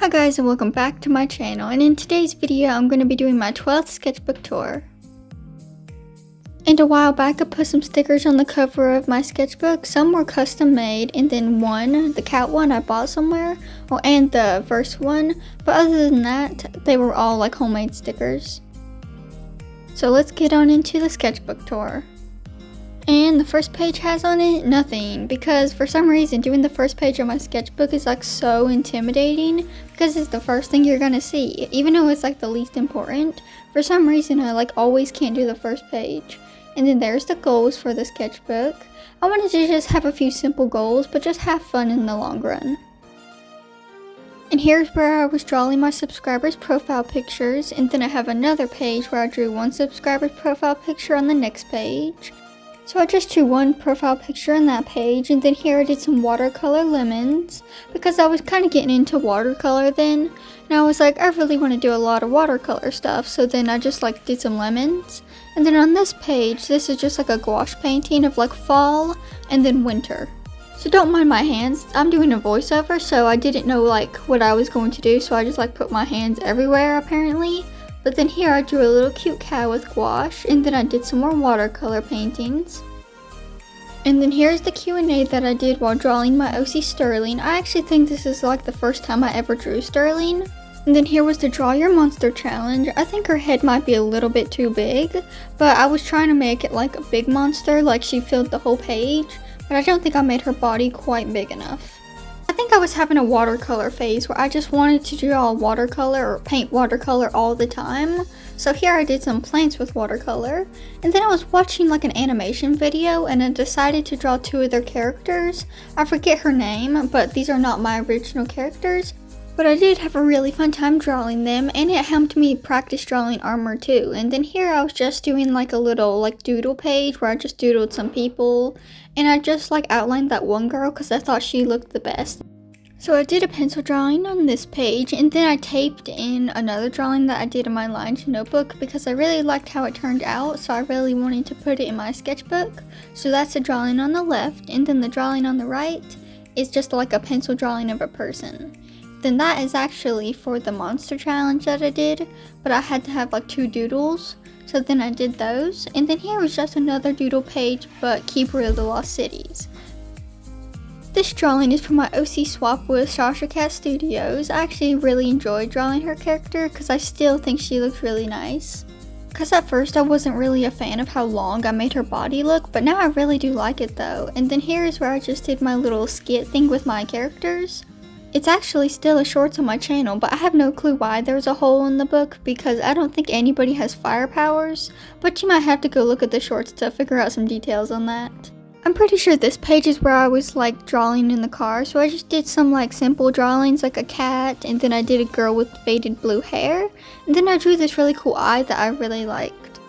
Hi guys, and welcome back to my channel, and in today's video I'm going to be doing my 12th sketchbook tour. And a while back I put some stickers on the cover of my sketchbook. Some were custom made, and then the cat one I bought somewhere, and the verse one, but other than that they were all like homemade stickers. So let's get on into the sketchbook tour. And the first page has on it nothing, because for some reason doing the first page of my sketchbook is like so intimidating, because it's the first thing you're gonna see. Even though it's like the least important, for some reason I like always can't do the first page. And then there's the goals for the sketchbook. I wanted to just have a few simple goals, but just have fun in the long run. And here's where I was drawing my subscribers' profile pictures, and then I have another page where I drew one subscriber's profile picture on the next page. So I just drew one profile picture on that page, and then here I did some watercolor lemons, because I was kind of getting into watercolor then, and I was like, I really want to do a lot of watercolor stuff, so then I just like did some lemons. And then on this page, this is just like a gouache painting of like fall and then winter. So don't mind my hands, I'm doing a voiceover, so I didn't know like what I was going to do, so I just like put my hands everywhere apparently. But then here I drew a little cute cow with gouache, and then I did some more watercolor paintings. And then here's the Q&A that I did while drawing my OC Sterling. I actually think this is like the first time I ever drew Sterling. And then here was the Draw Your Monster challenge. I think her head might be a little bit too big, but I was trying to make it like a big monster, like she filled the whole page, but I don't think I made her body quite big enough. I think I was having a watercolor phase where I just wanted to draw watercolor or paint watercolor all the time. So here I did some plants with watercolor, and then I was watching like an animation video and I decided to draw two of their characters. I forget her name, but these are not my original characters. But I did have a really fun time drawing them, and it helped me practice drawing armor too. And then here I was just doing like a little like doodle page where I just doodled some people, and I just like outlined that one girl because I thought she looked the best. So I did a pencil drawing on this page, and then I taped in another drawing that I did in my lines notebook because I really liked how it turned out, so I really wanted to put it in my sketchbook. So that's the drawing on the left, and then the drawing on the right is just like a pencil drawing of a person. Then that is actually for the monster challenge that I did, but I had to have like two doodles, so then I did those. And then here was just another doodle page, but Keeper of the Lost Cities. This drawing is from my OC swap with Sasha Cat Studios. I actually really enjoyed drawing her character because I still think she looks really nice. Because at first I wasn't really a fan of how long I made her body look, but now I really do like it though. And then here is where I just did my little skit thing with my characters. It's actually still a shorts on my channel, but I have no clue why there's a hole in the book because I don't think anybody has fire powers, but you might have to go look at the shorts to figure out some details on that. I'm pretty sure this page is where I was like drawing in the car, so I just did some like simple drawings like a cat, and then I did a girl with faded blue hair, and then I drew this really cool eye that I really liked.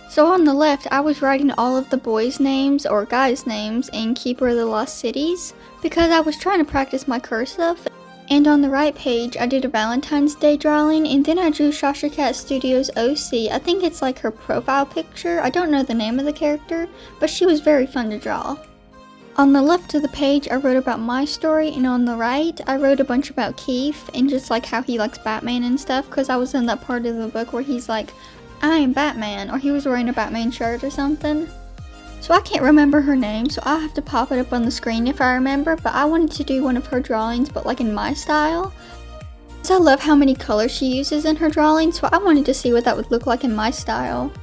So on the left, I was writing all of the boys' names or guys' names in Keeper of the Lost Cities because I was trying to practice my cursive. And on the right page, I did a Valentine's Day drawing, and then I drew Sasha Cat Studios OC. I think it's like her profile picture. I don't know the name of the character, but she was very fun to draw. On the left of the page, I wrote about my story, and on the right, I wrote a bunch about Keith and just like how he likes Batman and stuff, because I was in that part of the book where he's like, I am Batman, or he was wearing a Batman shirt or something. So I can't remember her name, so I'll have to pop it up on the screen if I remember, but I wanted to do one of her drawings, but like in my style. So I love how many colors she uses in her drawings, so I wanted to see what that would look like in my style.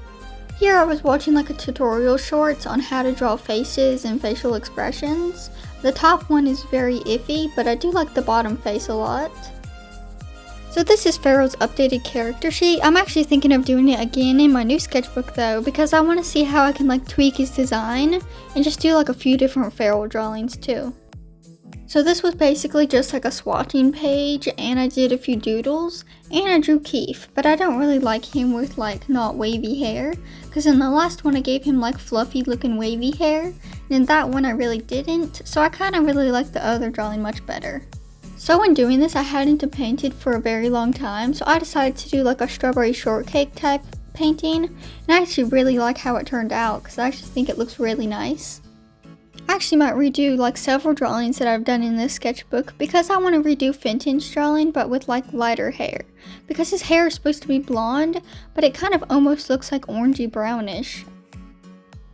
Here I was watching like a tutorial shorts on how to draw faces and facial expressions. The top one is very iffy, but I do like the bottom face a lot. So this is Farrell's updated character sheet. I'm actually thinking of doing it again in my new sketchbook though, because I want to see how I can like tweak his design and just do like a few different Farrell drawings too. So this was basically just like a swatching page, and I did a few doodles, and I drew Keith, but I don't really like him with like not wavy hair, because in the last one I gave him like fluffy looking wavy hair, and in that one I really didn't, so I kind of really like the other drawing much better. So when doing this, I hadn't painted for a very long time, so I decided to do like a strawberry shortcake type painting, and I actually really like how it turned out because I actually think it looks really nice. I actually might redo like several drawings that I've done in this sketchbook because I want to redo Finton's drawing but with like lighter hair. Because his hair is supposed to be blonde, but it kind of almost looks like orangey brownish.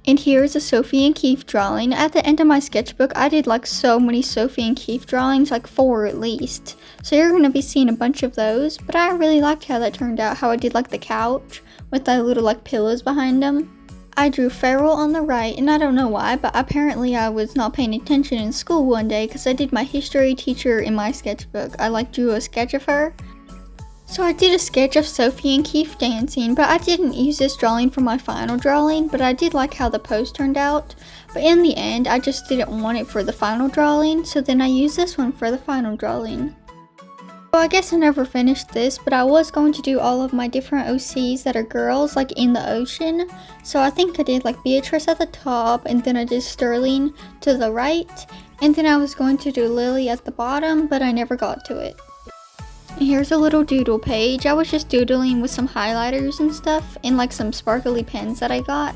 And here's a Sophie and Keith drawing. At the end of my sketchbook, I did like so many Sophie and Keith drawings, like 4 at least. So you're going to be seeing a bunch of those, but I really liked how that turned out, how I did like the couch with the little like pillows behind them. I drew Feral on the right, and I don't know why, but apparently I was not paying attention in school one day because I did my history teacher in my sketchbook. I like drew a sketch of her. So I did a sketch of Sophie and Keith dancing, but I didn't use this drawing for my final drawing, but I did like how the pose turned out. But in the end, I just didn't want it for the final drawing, so then I used this one for the final drawing. So I guess I never finished this, but I was going to do all of my different OCs that are girls, like in the ocean. So I think I did like Beatrice at the top, and then I did Sterling to the right, and then I was going to do Lily at the bottom, but I never got to it. And here's a little doodle page. I was just doodling with some highlighters and stuff and like some sparkly pens that I got.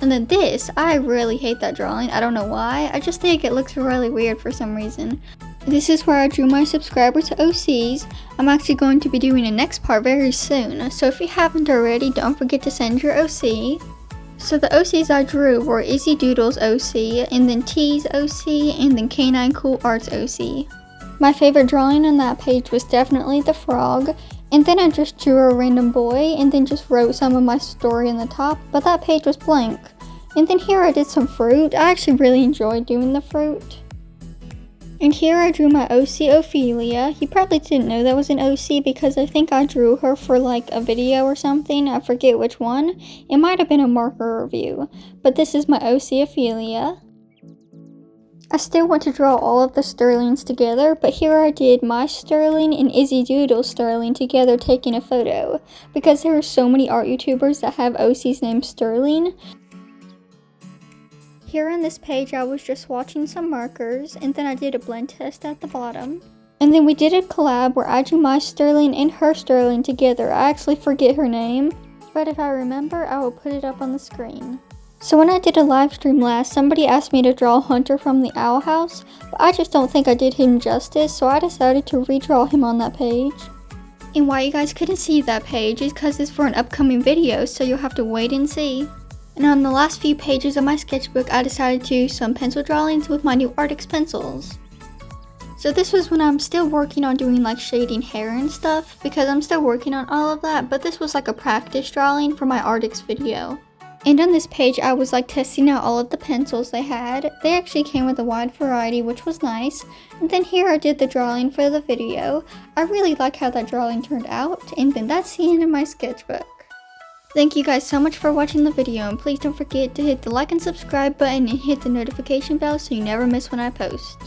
And then this, I really hate that drawing. I don't know why. I just think it looks really weird for some reason. This is where I drew my subscribers to OCs. I'm actually going to be doing the next part very soon. So if you haven't already, don't forget to send your OC. So the OCs I drew were Izzy Doodle's OC, and then T's OC, and then Canine Cool Arts OC. My favorite drawing on that page was definitely the frog, and then I just drew a random boy and then just wrote some of my story in the top, but that page was blank. And then here I did some fruit. I actually really enjoyed doing the fruit. And here I drew my OC Ophelia. You probably didn't know that was an OC because I think I drew her for like a video or something. I forget which one. It might have been a marker review, but this is my OC Ophelia. I still want to draw all of the Sterlings together, but here I did my Sterling and Izzy Doodle's Sterling together taking a photo, because there are so many art YouTubers that have OCs named Sterling. Here on this page I was just watching some markers, and then I did a blend test at the bottom. And then we did a collab where I drew my Sterling and her Sterling together. I actually forget her name, but if I remember I will put it up on the screen. So when I did a live stream last, somebody asked me to draw Hunter from the Owl House, but I just don't think I did him justice, so I decided to redraw him on that page. And why you guys couldn't see that page is because it's for an upcoming video, so you'll have to wait and see. And on the last few pages of my sketchbook, I decided to do some pencil drawings with my new Artix pencils. So this was when I'm still working on doing like shading hair and stuff, because I'm still working on all of that, but this was like a practice drawing for my Artix video. And on this page, I was like testing out all of the pencils they had. They actually came with a wide variety, which was nice. And then here I did the drawing for the video. I really like how that drawing turned out. And then that's the end of my sketchbook. Thank you guys so much for watching the video, and please don't forget to hit the like and subscribe button and hit the notification bell so you never miss when I post.